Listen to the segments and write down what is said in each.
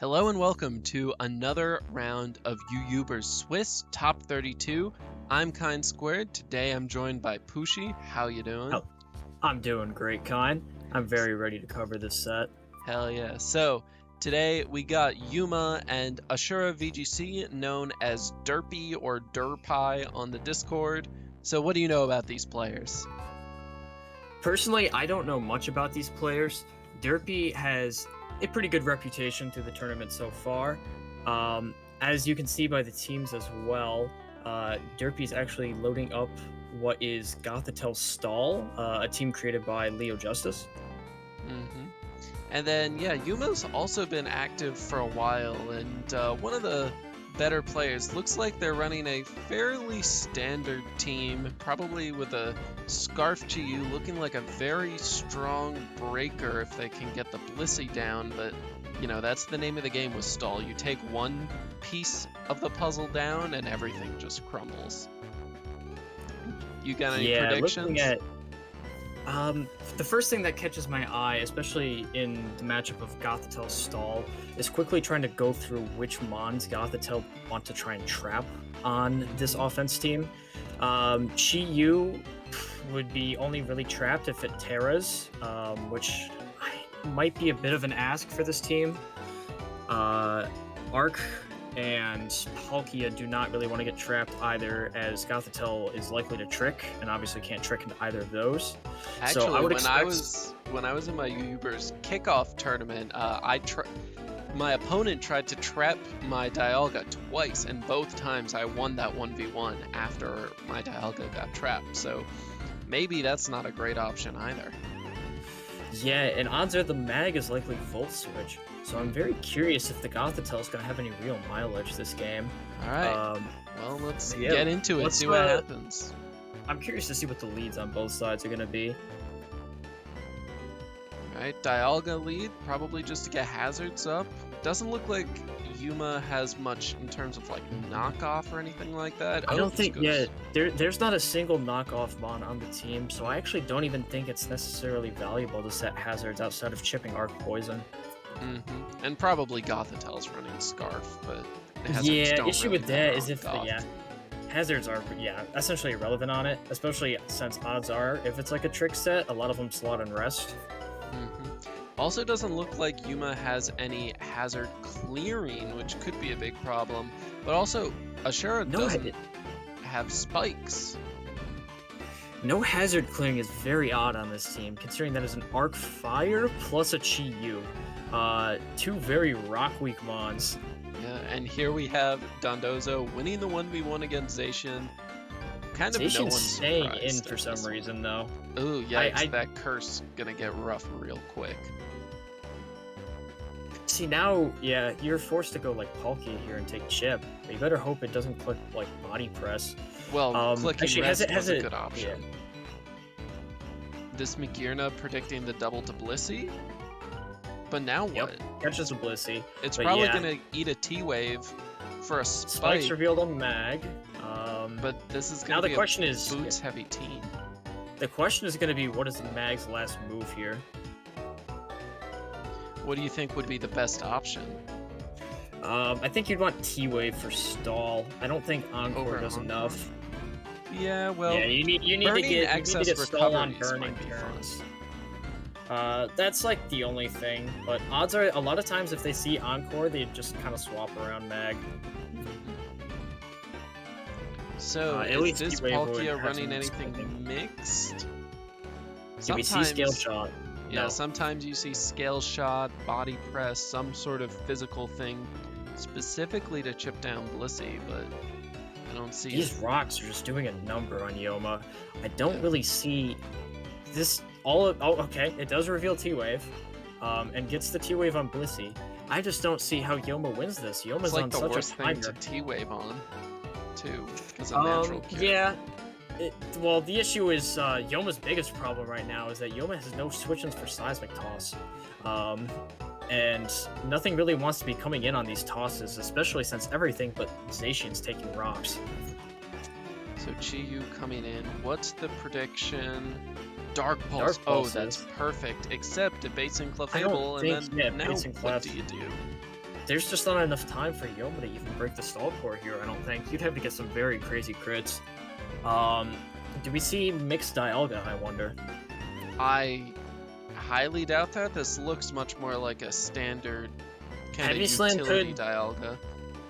Hello and welcome to another round of UUbers Swiss Top 32. I'm Kind Squared. Today I'm joined by Pushi. How you doing? Oh, I'm doing great, Kind. I'm very ready to cover this set. Hell yeah. So today we got Yooma and Asurah VGC, known as Derpy or Derpy on the Discord. So what do you know about these players? Personally, I don't know much about these players. Derpy has a pretty good reputation through the tournament so far. As you can see by the teams as well, Derpy's actually loading up what is Gothatel's Stall, a team created by Leo Justice. And then, yeah, Yuma's also been active for a while, and one of the better players. Looks like they're running a fairly standard team, probably with a Scarf GU looking like a very strong breaker if they can get the Blissey down, but you know, that's the name of the game with Stall. You take one piece of the puzzle down and everything just crumbles. You got any predictions? Looking at the first thing that catches my eye, especially in the matchup of Gothatel's Stall, is quickly trying to go through which Mons Gothitelle want to try and trap on this offense team. Chi-Yu would be only really trapped if it Terras, which might be a bit of an ask for this team. Arc and Palkia do not really want to get trapped either, as Gothitelle is likely to trick, and obviously can't trick into either of those. Actually, so I would when I was in my UUbers kickoff tournament, my opponent tried to trap my Dialga twice, and both times I won that 1v1 after my Dialga got trapped. So maybe that's not a great option either. Yeah, and odds are the mag is likely Volt Switch. So I'm very curious if the Gothitelle is going to have any real mileage this game. All right. Well, let's get into it, see what happens. I'm curious to see what the leads on both sides are going to be. All right, Dialga lead, probably just to get hazards up. Doesn't look like Yooma has much in terms of like knockoff or anything like that. I don't think, there's not a single knockoff Mon on the team, so I actually don't even think it's necessarily valuable to set hazards outside of chipping Arc Poison. And probably Gothitelle's running Scarf, but hazards don't issue really with that is if hazards are essentially irrelevant on it, especially since odds are if it's like a trick set, a lot of them slot and rest. Also doesn't look like Yooma has any hazard clearing, which could be a big problem, but also Asurah doesn't have spikes. No hazard clearing is very odd on this team, considering that is an Arc Fire plus a Chi-Yu. Two very rock-weak Mons. Yeah, and here we have Dondozo winning the 1v1 against Zacian. Kind of Zacian's no one's staying in for some reason, though. Ooh, yeah, that curse gonna get rough real quick. See, now, yeah, you're forced to go, like, Palkia here and take Chip. But you better hope it doesn't click, like, Body Press. Well, clicking rest was a good Yeah. option. This Magirna predicting the double to Blissey? But now what? Catches a Blissey. It's probably gonna eat a T-Wave for a spike. Spike's revealed on Mag. But this is gonna be a boots-heavy team. The question is gonna be, what is Mag's last move here? What do you think would be the best option? I think you'd want T-Wave for Stall. I don't think Encore does enough. Yeah, well, you need to get Stall on burning turns. That's like the only thing, but odds are a lot of times if they see Encore, they just kind of swap around Mag. So, is this Palkia running anything mixed? Do we see Scale Shot? Yeah, sometimes you see Scale Shot, Body Press, some sort of physical thing specifically to chip down Blissey, but I don't see These rocks are just doing a number on Yooma. I don't really see this okay, it does reveal T-Wave, and gets the T-Wave on Blissey. I just don't see how Yooma wins this. Yoma's on such a timer. It's like the worst thing to T-Wave on, too, because of natural cure. Yeah. Well, the issue is Yoma's biggest problem right now is that Yooma has no switch-ins for Seismic Toss. And nothing really wants to be coming in on these tosses, especially since everything but Zacian's taking rocks. So Chi-Yu coming in. What's the prediction? Dark Pulse. Dark Oh, Pulse that's perfect. Except debasing I Clefable, don't and think, then now Basing what Clef. do you do? there's just not enough time for Yooma to even break the stall core here, I don't think. You'd have to get some very crazy crits. Do we see mixed Dialga, I wonder? I highly doubt that. This looks much more like a standard kind Heavy of Slam utility could- Dialga.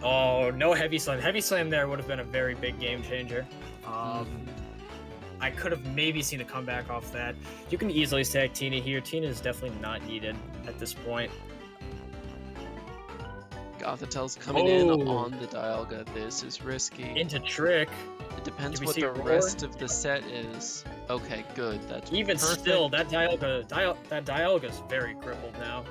Oh, no Heavy Slam. Heavy Slam there would have been a very big game changer. I could have maybe seen a comeback off that. You can easily stack Tina here. Tina is definitely not needed at this point. Gothitel's coming in Oh. on the Dialga. This is risky. Into Trick. It depends we what see the Roar? rest of the set is. Okay, good. That's Even perfect. still, that Dialga's very crippled now.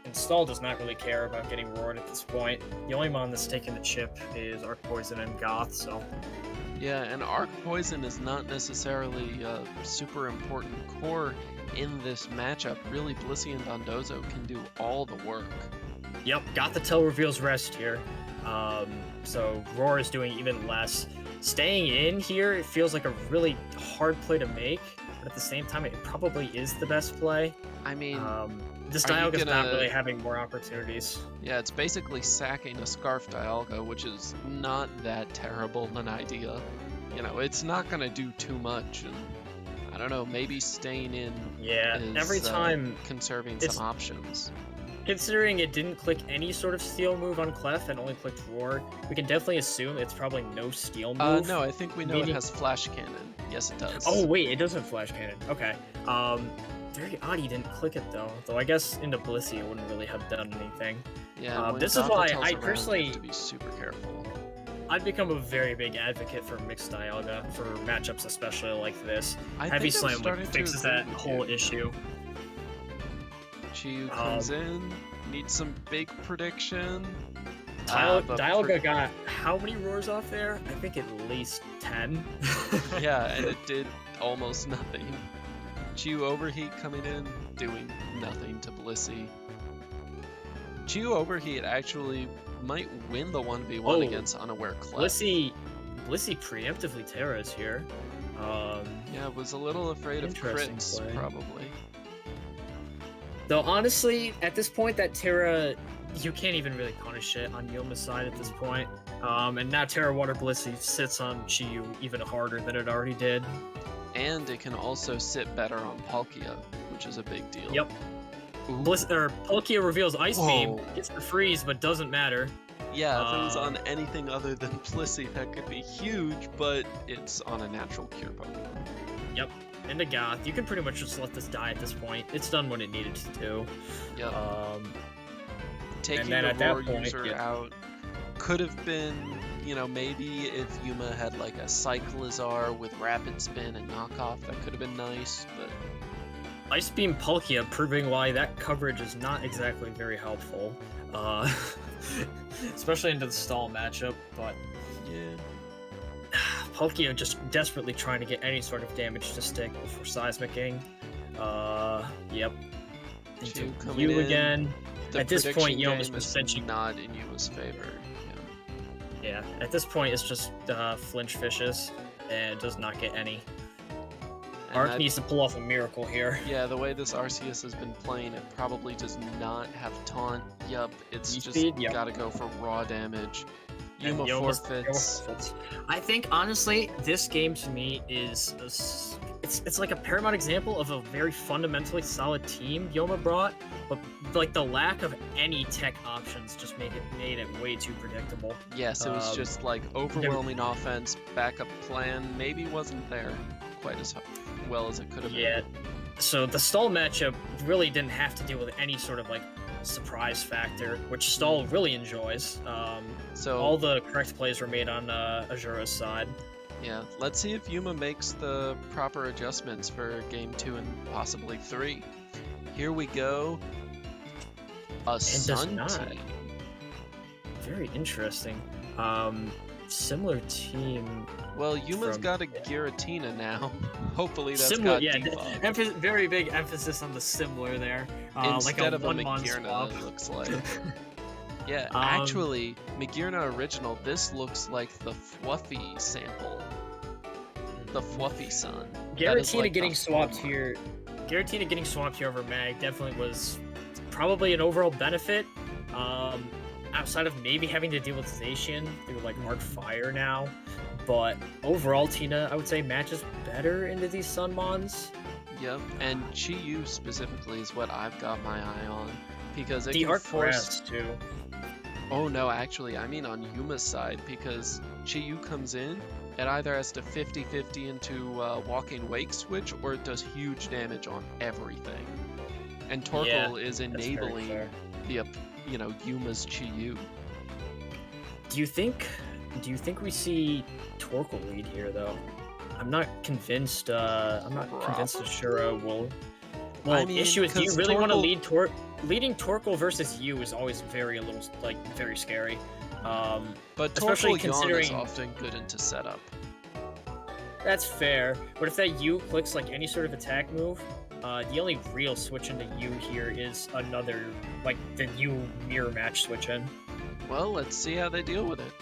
And Stall does not really care about getting roared at this point. The only mon that's taking the chip is Arc Poison and Goth, so... Yeah, and Arc Poison is not necessarily a super important core in this matchup. Really, Blissey and Dondozo can do all the work. Yep, Gothitelle reveals rest here. So Roar is doing even less. Staying in here, it feels like a really hard play to make, but at the same time, it probably is the best play. I mean, This are you Dialga's not gonna- really having more opportunities. yeah, it's basically sacking a Scarf Dialga, which is not that terrible an idea. You know, it's not gonna do too much, and I don't know, maybe staying in Yeah, is every time, conserving it's- some options. considering it didn't click any sort of steal move on Clef and only clicked Roar, we can definitely assume it's probably no steal move. No, I think we know it meaning- has Flash Cannon. Yes, it does. Oh wait, it does have Flash Cannon. Okay. Very odd he didn't click it though. Though I guess into Blissey it wouldn't really have done anything. Yeah, when this is why Gothitel's I around, personally- you have to be super careful. I've become a very big advocate for mixed Dialga for matchups especially like this. I Heavy think I'm Slam starting like, to fixes agree that with whole you. issue. Chiyu comes in, needs some big prediction. but Dialga got how many roars off there? I think at least 10. Yeah, and it did almost nothing. Chiyu Overheat coming in, doing nothing to Blissey. Chiyu Overheat actually might win the 1v1 Oh, against Unaware Clef. Blissey preemptively Terras here. Yeah, was a little afraid of Interesting crits, play. probably. Though honestly, at this point, that Terra, you can't even really punish it on Yoma's side at this point. And now Terra Water Blissey sits on Chiyu even harder than it already did. And it can also sit better on Palkia, which is a big deal. Yep. Ooh. Palkia reveals Ice Beam, Whoa. gets the freeze, but doesn't matter. Yeah, if it was on anything other than Blissey, that could be huge, but it's on a natural cure Pokemon. Yep. Into Goth, you can pretty much just let this die at this point. It's done what it needed to do. Yep. Taking then the at that Roar point, user yeah. out could have been, maybe if Yooma had like a Cyclizar with Rapid Spin and Knockoff, that could have been nice, but Ice Beam Palkia proving why that coverage is not exactly very helpful. Especially into the stall matchup, but yeah. Palkia just desperately trying to get any sort of damage to stick before Seismicking. Yep. Into Chiyu coming you in. again. The At this point, prediction Yoma's game is essentially- not in Yuma's favor. Yeah. Yeah, at this point it's just flinch fishes, and it does not get any. And Arc that- needs to pull off a miracle here. Yeah, the way this Arceus has been playing, it probably does not have taunt. Yup, it's just Speed, yep. gotta go for raw damage. And Yuma Yoma's- forfeits. I think honestly, this game to me is it's like a paramount example of a very fundamentally solid team Yoma brought, but like the lack of any tech options just made it way too predictable. Yes, it was Um, just like overwhelming offense. Backup plan maybe wasn't there quite as well as it could have Yeah. been. So the stall matchup really didn't have to deal with any sort of like surprise factor, which stall really enjoys. So All the correct plays were made on Asurah's side. yeah, let's see if Yuma makes the proper adjustments for game 2 and possibly 3. Here we go. A does Sun not. team. Very interesting. Similar team. Well, Yuma's From- got a Giratina now. Hopefully that's Similar, got yeah. debuff. Very big emphasis on the similar there. Instead like a of a one-mon Magearna, swap. it looks like. Yeah, Um, actually, Magearna Original, this looks like the Fluffy sample. The Fluffy Sun. That is Giratina like getting the swapped hallmark. here. Giratina getting swapped here over Mag definitely was probably an overall benefit. Outside of maybe having to deal with Zacian through like Arc Fire now, but overall, Tina, I would say matches better into these Sunmons. Yep, and Chi-Yu specifically is what I've got my eye on because it The can Arc force. Grass too. Oh no, actually, I mean on Yuma's side because Chi-Yu comes in, it either has to 50-50 into Walking Wake switch or it does huge damage on everything. And Torkoal is That's very enabling fair. the, Yuma's Chi-Yu. Do you think we see Torkoal lead here though? I'm not convinced. I'm not convinced Asurah will. Well, I mean, issue is, do you 'cause really want to Torkoal- leading Torkoal versus you is always very very scary. But especially Torkoal Yawn is considering- often good into setup. That's fair, but if that U clicks like any sort of attack move, the only real switch into U here is another, like, the U mirror match switch in. Well, let's see how they deal with it.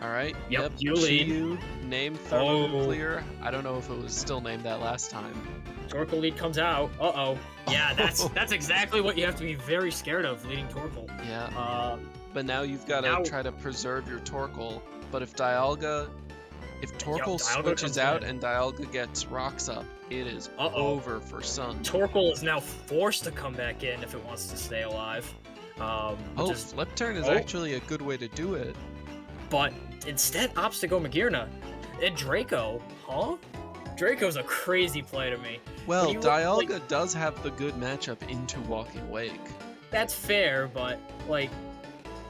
Alright, Yep, you lead. Chi-Yu, named thermonuclear. I don't know if it was still named that last time. Torkoal lead comes out. Uh-oh. Yeah, that's exactly what you have to be very scared of, leading Torkoal. Yeah. But now you've got to try to preserve your Torkoal. But if Dialga... If Torkoal Dialga switches comes out in. and Dialga gets rocks up, it is over for Sun. Torkoal is now forced to come back in if it wants to stay alive. Flip turn is actually a good way to do it. But instead opts to go Magearna. And Draco, huh? Draco's a crazy play to me. Well, Dialga does have the good matchup into Walking Wake. That's fair, but, like,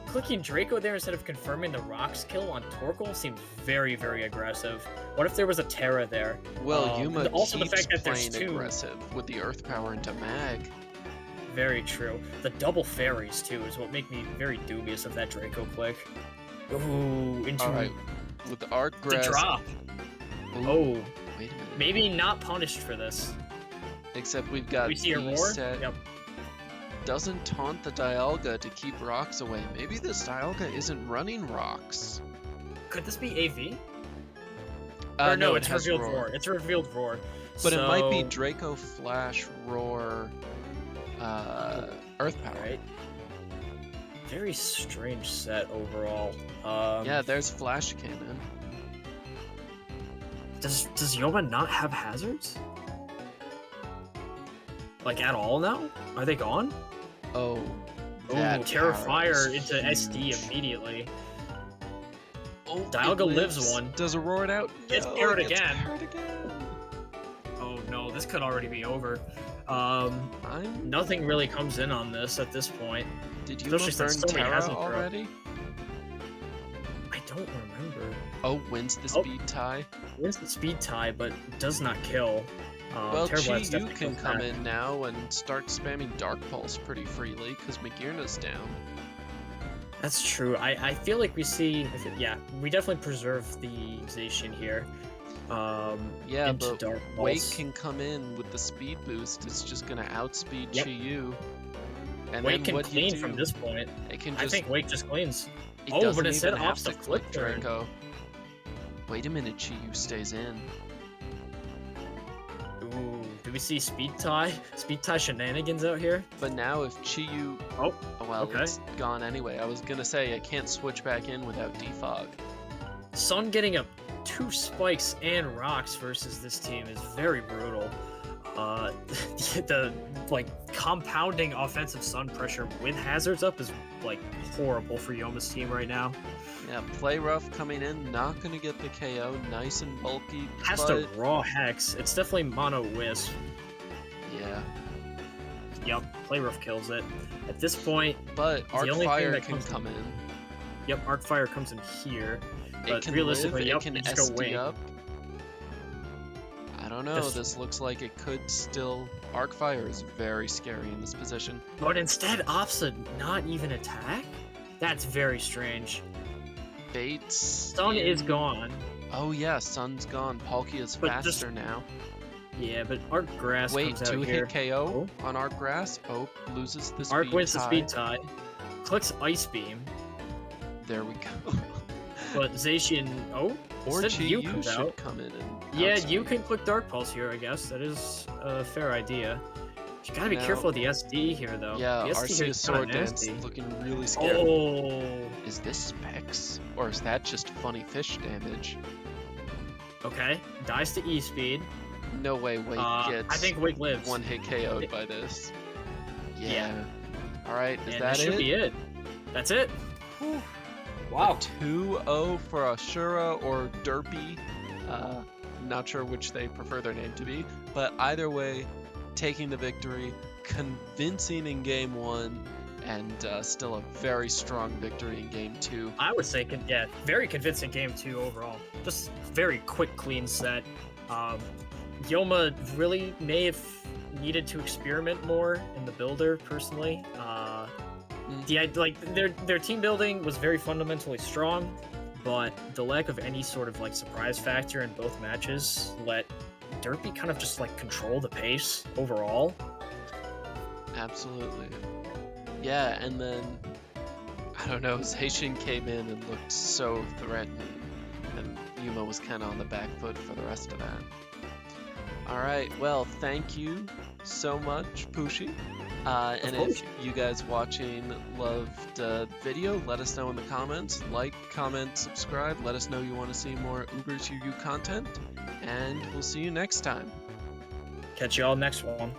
clicking Draco there instead of confirming the rocks kill on Torkoal seems very, very aggressive. What if there was a Terra there? Well, Yooma also keeps the fact that there's playing two. aggressive with the Earth Power into Mag. Very true. The double fairies, too, is what make me very dubious of that Draco click. Ooh, into Alright, with the Arc Grass... the drop. Ooh, Oh, wait a minute. maybe not punished for this. Except we've got We see a roar? set. Yep. Doesn't taunt the Dialga to keep rocks away. Maybe this Dialga isn't running rocks. Could this be AV? No, Or no, it it's has revealed roar. It's a revealed roar. But it might be So- Draco Flash Roar Earth Power. Alright. Very strange set overall. Yeah, there's Flash Cannon. Does Yooma not have hazards? Like at all now? Are they gone? Oh. Ooh, that Terra power Fire is into SD huge. immediately. Oh, Dialga it lives one. Does it roar it out? It's No, parried it gets again. parried again. Oh no, this could already be over. I'm... Nothing really comes in on this at this point. Did you Especially burn since somebody Terra hasn't thrown. already? I don't remember. Oh, wins the speed tie. Wins the speed tie, but does not kill. Well, Terra Blast Chi-Yu definitely can kills come that. in now and start spamming Dark Pulse pretty freely because Magearna's down. That's true. I feel like we see... yeah, we definitely preserve the Zacian here. Yeah, into but Dark Wake Pulse. can come in with the speed boost. It's just gonna outspeed Yep. Chi-Yu. And Wake then can what do you clean do? from this point. It can I just... think Wake just cleans. It Oh, doesn't but instead even have opts to to flip click turn. Draco. Wait a minute, Chi-Yu stays in. Ooh, do we see speed tie? Speed tie shenanigans out here? But now if Chi-Yu... Oh, well, okay. it's gone anyway. I was gonna say, I can't switch back in without defog. Sun getting up 2 spikes and rocks versus this team is very brutal. The compounding offensive Sun pressure with hazards up is like horrible for Yoma's team right now. Yeah, Play Rough coming in, not gonna get the KO, nice and bulky, Has but... to raw hex. It's definitely mono wisp. Yeah, Yep, Play Rough kills it. At this point, but only thing Arcfire that can comes come in. yep, Arcfire comes in here. It But can realistically, live, yep, it can you just go SD Wake. up. I don't know, This- this looks like it could still... Arcfire is very scary in this position. But instead opts to not even attack? That's very strange. Bates... Sun is in- gone. Oh yeah, Sun's gone. Palkia is But just- faster now. Yeah, but Arc Grass Wait, comes out 2 here. hit KO on Arc Grass. Oh, loses the speed Arc wins the tie. speed tie. Clicks Ice Beam. There we go. But Zacian... Oh? Or instead Chi-Yu comes should out. come in and Yeah, outspeed. you can click Dark Pulse here, I guess. That is a fair idea. You gotta be Now- careful of the SD here, though. Yeah, the SD here Arceus is Sword kinda Dance nasty. looking really scary. Oh, Is this Specs? Or is that just funny fish damage? okay. Dies to E speed. No way Wake gets I think Wake lives. one hit KO'd by this. Yeah. Alright, is And that should it? be it. That's it. A Wow. 2-0 for Asurah or Derpy. Not sure which they prefer their name to be, but either way, taking the victory, convincing in game 1, and still a very strong victory in game 2. I would say, yeah, very convincing game 2 overall. Just very quick, clean set. Yooma really may have needed to experiment more in the builder, personally. Their team building was very fundamentally strong, but the lack of any sort of like surprise factor in both matches let Derpy kind of just like control the pace overall. Absolutely. Yeah, and then, I don't know, Zacian came in and looked so threatening, and Yooma was kind of on the back foot for the rest of that. Alright, well, thank you so much, Pushi. And if you guys watching loved the video, let us know in the comments. Like, comment, subscribe. Let us know you want to see more Ubers UU content. And we'll see you next time. Catch you all next one.